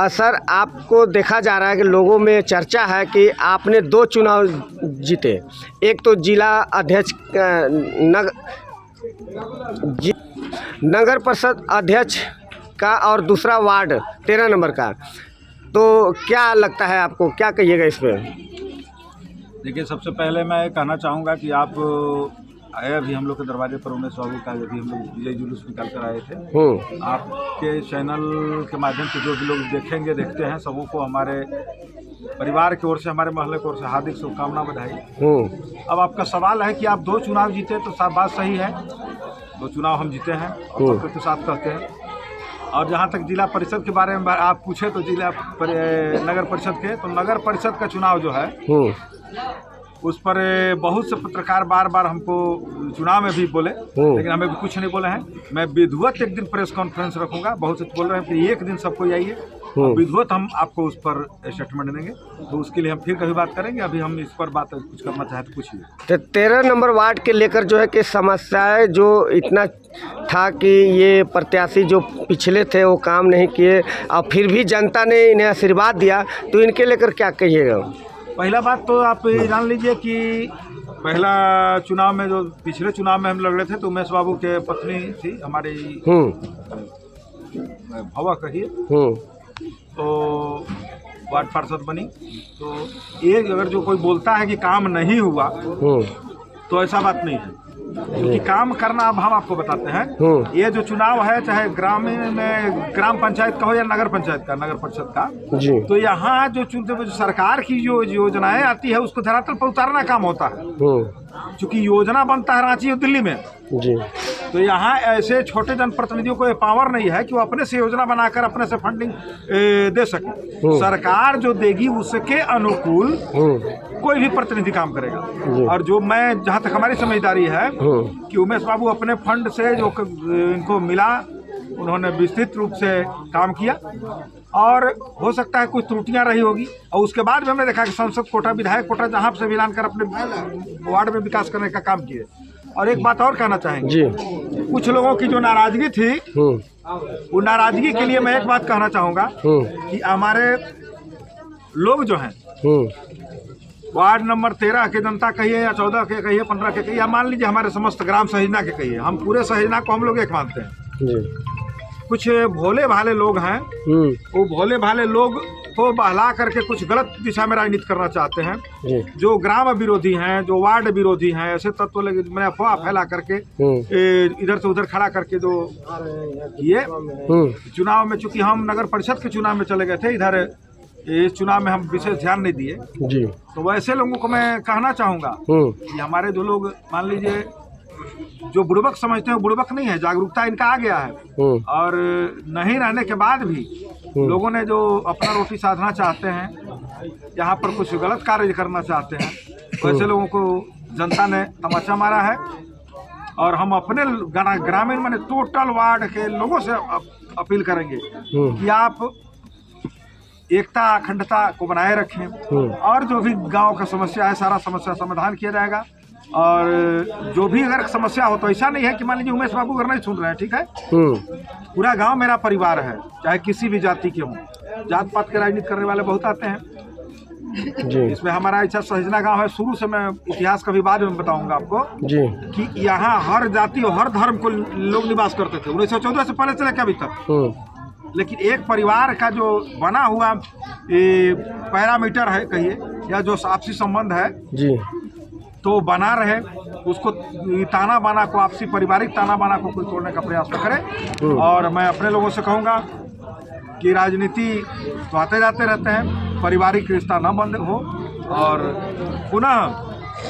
Sir, आपको देखा जा रहा है कि लोगों में चर्चा है कि आपने 2 चुनाव जीते, एक तो जिला अध्यक्ष नगर परिषद अध्यक्ष का और दूसरा वार्ड 13 नंबर का। तो क्या लगता है आपको, क्या कहिएगा इस पर? देखिए, सबसे पहले मैं कहना चाहूँगा कि आप आए अभी हम लोग के दरवाजे पर उमेश बाबू का अभी हम लोग विजय जुलूस निकाल कर आए थे। आपके चैनल के माध्यम से जो भी लोग देखते हैं सबों को हमारे परिवार की ओर से, हमारे मोहल्ले की ओर से हार्दिक शुभकामना, बधाई। अब आपका सवाल है कि आप 2 चुनाव जीते, तो सब बात सही है, 2 चुनाव हम जीते हैं और सबके साथ कहते हैं। और जहाँ तक जिला परिषद के बारे में आप पूछे तो नगर परिषद के, तो नगर परिषद का चुनाव जो है उस पर बहुत से पत्रकार बार बार हमको चुनाव में भी बोले, लेकिन हमें भी कुछ नहीं बोले हैं। मैं विधिवत एक दिन प्रेस कॉन्फ्रेंस रखूंगा, बहुत से बोल रहे हैं कि एक दिन सबको आइए, विधिवत हम आपको उस पर स्टेटमेंट देंगे, तो उसके लिए हम फिर कभी बात करेंगे। अभी हम इस पर बात कुछ करना चाहें तो पूछिए। तो 13 नंबर वार्ड के लेकर जो है कि समस्याएं जो इतना था कि ये प्रत्याशी जो पिछले थे वो काम नहीं किए और फिर भी जनता ने इन्हें आशीर्वाद दिया, तो इनके लेकर क्या कहिएगा? पहला बात तो आप जान लीजिए कि पहला चुनाव में, जो पिछले चुनाव में हम लड़ रहे थे, तो उमेश बाबू के पत्नी थी हमारी भवा कहिए, तो वार्ड पार्षद बनी। तो एक अगर जो कोई बोलता है कि काम नहीं हुआ, तो ऐसा बात नहीं है, क्योंकि काम करना अब हम आपको बताते हैं। ये जो चुनाव है, चाहे ग्रामीण में ग्राम पंचायत का हो या नगर पंचायत का, नगर परिषद का, तो यहाँ जो सरकार की जो योजनाएं आती है उसको धरातल पर उतारना काम होता है। क्योंकि योजना बनता है रांची और दिल्ली में जी, तो यहाँ ऐसे छोटे जनप्रतिनिधियों को ये पावर नहीं है कि वो अपने से योजना बनाकर अपने से फंडिंग दे सके। सरकार जो देगी उसके अनुकूल कोई भी प्रतिनिधि काम करेगा। और जो मैं, जहाँ तक हमारी समझदारी है कि उमेश बाबू अपने फंड से जो इनको मिला, उन्होंने विस्तृत रूप से काम किया, और हो सकता है कुछ त्रुटियां रही होगी। और उसके बाद भी हमने देखा कि सांसद कोटा, विधायक कोटा जहाँ से भी लाकर अपने वार्ड में विकास करने का काम किए। और एक बात और कहना चाहेंगे जी, कुछ लोगों की जो नाराजगी थी, वो नाराजगी के लिए मैं एक बात कहना चाहूँगा कि हमारे लोग जो हैं, वार्ड नंबर 13 के जनता कहिए या 14 के कहिए, 15 के कहिए, या मान लीजिए हमारे समस्त ग्राम सहजना के कहिए, हम पूरे सहजना को हम लोग एक मानते हैं। कुछ भोले भाले लोग हैं, वो भोले भाले लोग को बहला करके कुछ गलत दिशा में राजनीति करना चाहते हैं। जो ग्राम विरोधी हैं, जो वार्ड विरोधी हैं, ऐसे तत्व मैंने अफवाह फैला करके इधर से उधर खड़ा करके जो ये चुनाव में, चूंकि हम नगर परिषद के चुनाव में चले गए थे, इधर इस चुनाव में हम विशेष ध्यान नहीं दिए जी, तो वैसे लोगों को मैं कहना चाहूँगा कि हमारे जो लोग, मान लीजिए जो बुड़बक समझते हैं, बुड़बक नहीं है, जागरूकता इनका आ गया है, और नहीं रहने के बाद भी लोगों ने जो अपना रोटी साधना चाहते हैं, यहाँ पर कुछ गलत कार्य करना चाहते हैं, वैसे लोगों को जनता ने तमाचा मारा है। और हम अपने ग्रामीण माने टोटल वार्ड के लोगों से अपील करेंगे कि आप एकता अखंडता को बनाए रखें, और जो भी गांव का समस्या है, सारा समस्या समाधान किया जाएगा। और जो भी अगर समस्या हो, तो ऐसा नहीं है कि मान लीजिए उमेश बाबू अगर नहीं सुन रहे हैं, ठीक है, पूरा गांव मेरा परिवार है, चाहे किसी भी जाति के हों। जात पात के राजनीति करने वाले बहुत आते हैं जी। इसमें हमारा ऐसा सहजना गांव है, शुरू से, मैं इतिहास का भी बाद में बताऊंगा आपको जी, कि यहाँ हर जाति और हर धर्म को लोग निवास करते थे 1914 से पहले से लेकर अभी तक। लेकिन एक परिवार का जो बना हुआ पैरामीटर है कहिए, या जो आपसी संबंध है जी, तो बना रहे, उसको ताना बाना को, आपसी पारिवारिक ताना बाना को कोई तोड़ने का प्रयास न करे। और मैं अपने लोगों से कहूँगा कि राजनीति तो आते जाते रहते हैं, पारिवारिक रिश्ता न बंद हो। और पुनः,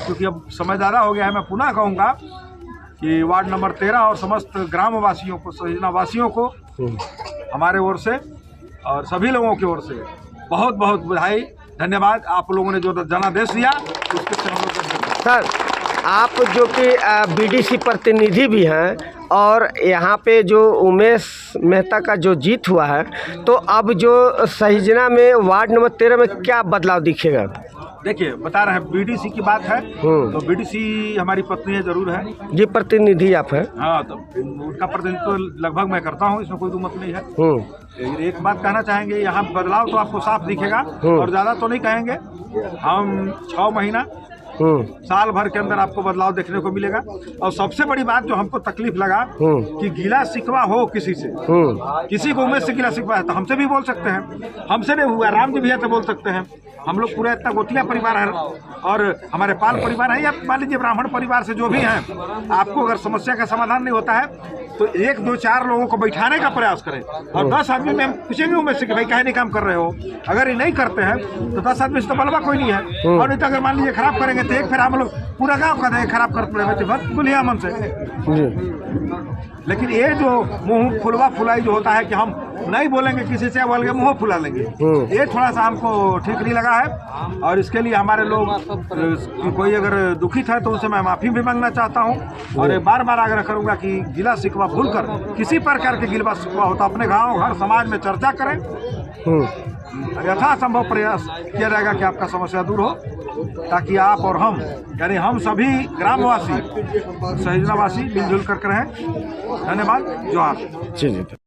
क्योंकि अब समय ज़्यादा हो गया है, मैं पुनः कहूँगा कि वार्ड नंबर 13 और समस्त ग्रामवासियों को, सहजना वासियों को हमारे ओर से और सभी लोगों की ओर से बहुत बहुत बधाई, धन्यवाद। आप लोगों ने जो जनादेश दिया उसके से हम लोग। सर, आप जो कि बीडीसी प्रतिनिधि भी हैं, और यहाँ पे जो उमेश मेहता का जो जीत हुआ है, तो अब जो सहजना में वार्ड नंबर 13 में क्या बदलाव दिखेगा? देखिए बता रहे हैं बीडीसी की बात है, तो बीडीसी हमारी पत्नी जरूर है। ये प्रतिनिधि आप हैं? हाँ, तो उनका प्रतिनिधित्व तो लगभग मैं करता हूँ, इसमें कोई दुमत नहीं है। लेकिन एक बात कहना चाहेंगे, यहाँ बदलाव तो आपको साफ दिखेगा और ज़्यादा तो नहीं कहेंगे। हम 6 महीना साल भर के अंदर आपको बदलाव देखने को मिलेगा। और सबसे बड़ी बात जो हमको तकलीफ लगा कि गिला शिकवा हो किसी से, किसी को उम्मीद से गिला शिकवा है तो हमसे भी बोल सकते हैं, हमसे नहीं हुआ राम जी भैया से बोल सकते हैं। हम लोग पूरा इतना गोतिया परिवार है और हमारे पाल परिवार है या मान लीजिए ब्राह्मण परिवार से जो भी हैं, आपको अगर समस्या का समाधान नहीं होता है तो 1, 2, 4 लोगों को बैठाने का प्रयास करें और 10 आदमी में हम पूछेंगे उम्मीद से कि भाई काहे नहीं काम कर रहे हो। अगर ये नहीं करते हैं तो 10 आदमी से तो बलवा कोई नहीं है। और नहीं तो अगर मान लीजिए खराब करेंगे तो एक फिर हम लोग पूरा गाँव का देंगे खराब करते रहे बोलिए मन से। लेकिन ये जो मुंह फुलवा फुलाई जो होता है कि हम नहीं बोलेंगे किसी से, बोल के मुंह फुला लेंगे, ये थोड़ा सा हमको ठीक नहीं लगा है। और इसके लिए हमारे लोग कोई अगर दुखित है तो उनसे मैं माफ़ी भी मांगना चाहता हूँ और बार बार आग्रह करूँगा कि गिला शिकवा भूलकर किसी प्रकार के गिला शिकवा होता अपने गाँव घर समाज में चर्चा करें। यथासंभव प्रयास किया जाएगा कि आपका समस्या दूर हो, ताकि आप और हम यानी हम सभी ग्रामवासी सहिजनावासी मिलजुल कर रहें। धन्यवाद। जोहार। जी।